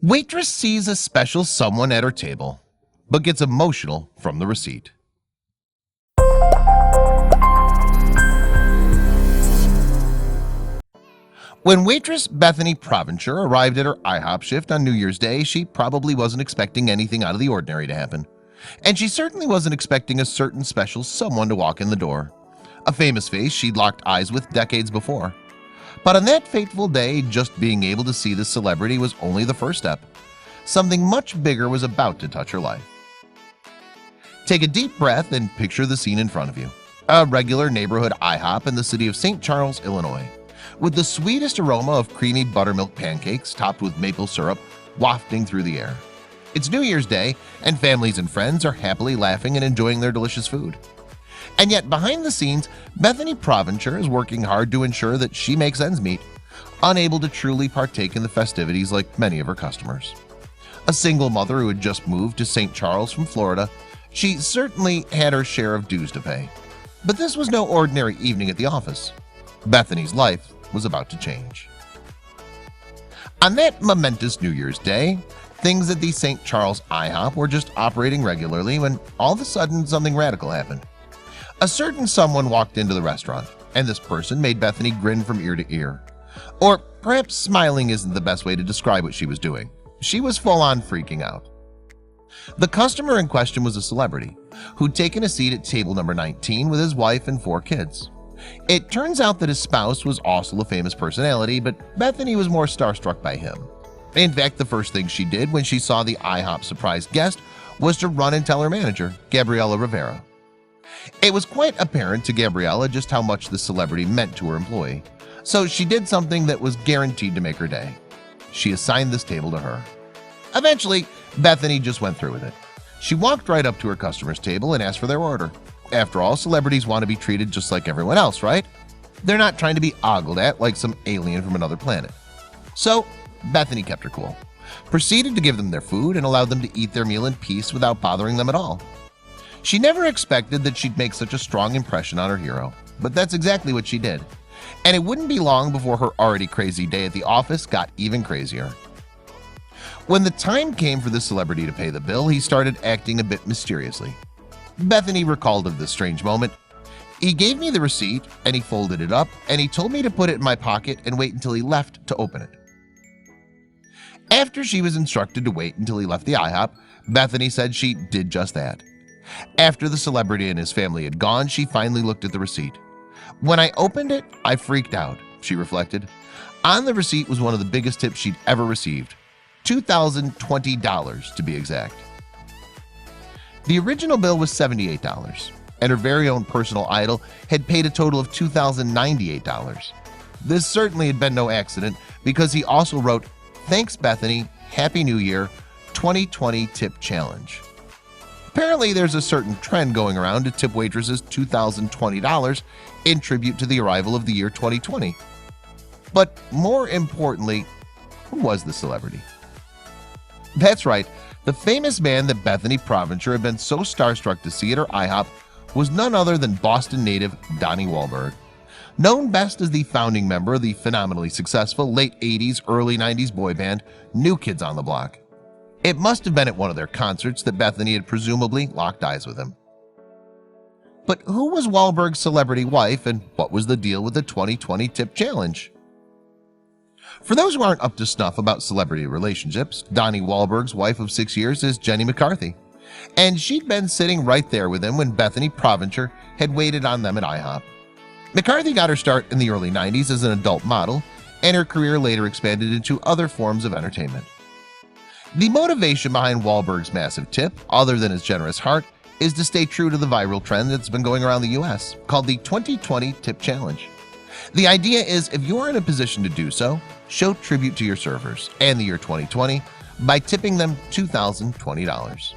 Waitress sees a special someone at her table, but gets emotional from the receipt. When waitress Bethany Provencher arrived at her IHOP shift on New Year's Day, she probably wasn't expecting anything out of the ordinary to happen. And she certainly wasn't expecting a certain special someone to walk in the door, a famous face she'd locked eyes with decades before. But on that fateful day, just being able to see the celebrity was only the first step. Something much bigger was about to touch her life. Take a deep breath and picture the scene in front of you. A regular neighborhood IHOP in the city of St. Charles, Illinois, with the sweetest aroma of creamy buttermilk pancakes topped with maple syrup wafting through the air. It's New Year's Day, and families and friends are happily laughing and enjoying their delicious food. And yet behind the scenes, Bethany Provencher is working hard to ensure that she makes ends meet, unable to truly partake in the festivities like many of her customers. A single mother who had just moved to St. Charles from Florida, she certainly had her share of dues to pay. But this was no ordinary evening at the office. Bethany's life was about to change. On that momentous New Year's Day, things at the St. Charles IHOP were just operating regularly when all of a sudden something radical happened. A certain someone walked into the restaurant, and this person made Bethany grin from ear to ear. Or perhaps smiling isn't the best way to describe what she was doing. She was full-on freaking out. The customer in question was a celebrity who'd taken a seat at table number 19 with his wife and 4 kids. It turns out that his spouse was also a famous personality, but Bethany was more starstruck by him. In fact, the first thing she did when she saw the IHOP surprise guest was to run and tell her manager, Gabriella Rivera. It was quite apparent to Gabriella just how much the celebrity meant to her employee, so she did something that was guaranteed to make her day. She assigned this table to her. Eventually, Bethany just went through with it. She walked right up to her customer's table and asked for their order. After all, celebrities want to be treated just like everyone else, right? They're not trying to be ogled at like some alien from another planet. So Bethany kept her cool, proceeded to give them their food and allowed them to eat their meal in peace without bothering them at all. She never expected that she'd make such a strong impression on her hero, but that's exactly what she did. And it wouldn't be long before her already crazy day at the office got even crazier. When the time came for the celebrity to pay the bill, he started acting a bit mysteriously. Bethany recalled of this strange moment. He gave me the receipt and he folded it up and he told me to put it in my pocket and wait until he left to open it. After she was instructed to wait until he left the IHOP, Bethany said she did just that. After the celebrity and his family had gone, she finally looked at the receipt. When I opened it, I freaked out, she reflected. On the receipt was one of the biggest tips she'd ever received, $2,020 to be exact. The original bill was $78, and her very own personal idol had paid a total of $2,098. This certainly had been no accident, because he also wrote, "Thanks Bethany, Happy New Year, 2020 Tip Challenge." Apparently there's a certain trend going around to tip waitresses $2,020 in tribute to the arrival of the year 2020. But more importantly, who was the celebrity? That's right, the famous man that Bethany Provencher had been so starstruck to see at her IHOP was none other than Boston native Donnie Wahlberg. Known best as the founding member of the phenomenally successful late 80s, early 90s boy band New Kids on the Block. It must have been at one of their concerts that Bethany had presumably locked eyes with him. But who was Wahlberg's celebrity wife and what was the deal with the 2020 Tip Challenge? For those who aren't up to snuff about celebrity relationships, Donnie Wahlberg's wife of 6 years is Jenny McCarthy, and she'd been sitting right there with him when Bethany Provencher had waited on them at IHOP. McCarthy got her start in the early 90s as an adult model, and her career later expanded into other forms of entertainment. The motivation behind Wahlberg's massive tip, other than his generous heart, is to stay true to the viral trend that's been going around the US, called the 2020 Tip Challenge. The idea is if you're in a position to do so, show tribute to your servers and the year 2020 by tipping them $2,020.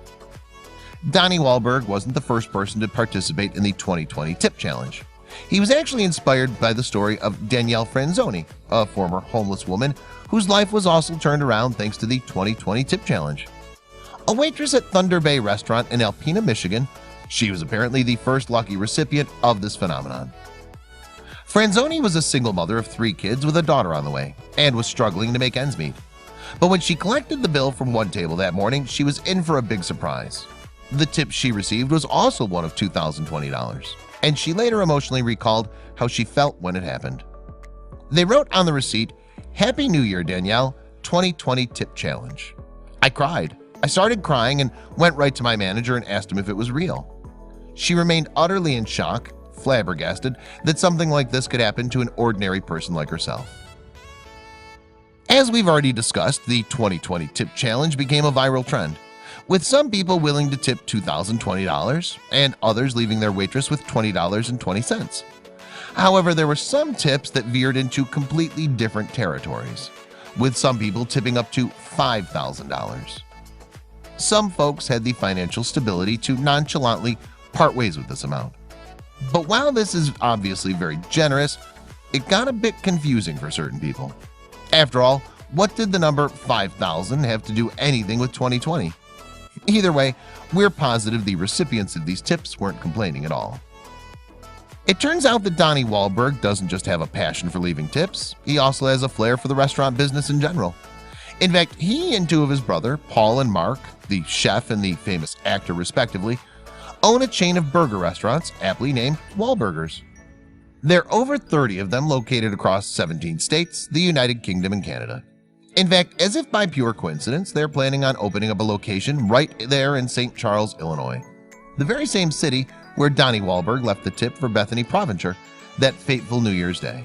Donnie Wahlberg wasn't the first person to participate in the 2020 Tip Challenge. He was actually inspired by the story of Danielle Franzoni, a former homeless woman whose life was also turned around thanks to the 2020 Tip Challenge. A waitress at Thunder Bay Restaurant in Alpena, Michigan, she was apparently the first lucky recipient of this phenomenon. Franzoni was a single mother of 3 kids with a daughter on the way and was struggling to make ends meet. But when she collected the bill from one table that morning, she was in for a big surprise. The tip she received was also one of $2,020, and she later emotionally recalled how she felt when it happened. They wrote on the receipt, "Happy New Year, Danielle, 2020 tip challenge." I cried. I started crying and went right to my manager and asked him if it was real. She remained utterly in shock, flabbergasted that something like this could happen to an ordinary person like herself. As we've already discussed, the 2020 tip challenge became a viral trend, with some people willing to tip $2,020 and others leaving their waitress with $20.20. However, there were some tips that veered into completely different territories, with some people tipping up to $5,000. Some folks had the financial stability to nonchalantly part ways with this amount. But while this is obviously very generous, it got a bit confusing for certain people. After all, what did the number 5,000 have to do anything with 2020? Either way, we're positive the recipients of these tips weren't complaining at all. It turns out that Donnie Wahlberg doesn't just have a passion for leaving tips, he also has a flair for the restaurant business in general. In fact, he and two of his brother, Paul and Mark, the chef and the famous actor respectively, own a chain of burger restaurants aptly named Wahlburgers. There are over 30 of them located across 17 states, the United Kingdom, and Canada. In fact, as if by pure coincidence, they're planning on opening up a location right there in St. Charles, Illinois, the very same city where Donnie Wahlberg left the tip for Bethany Provencher that fateful New Year's Day.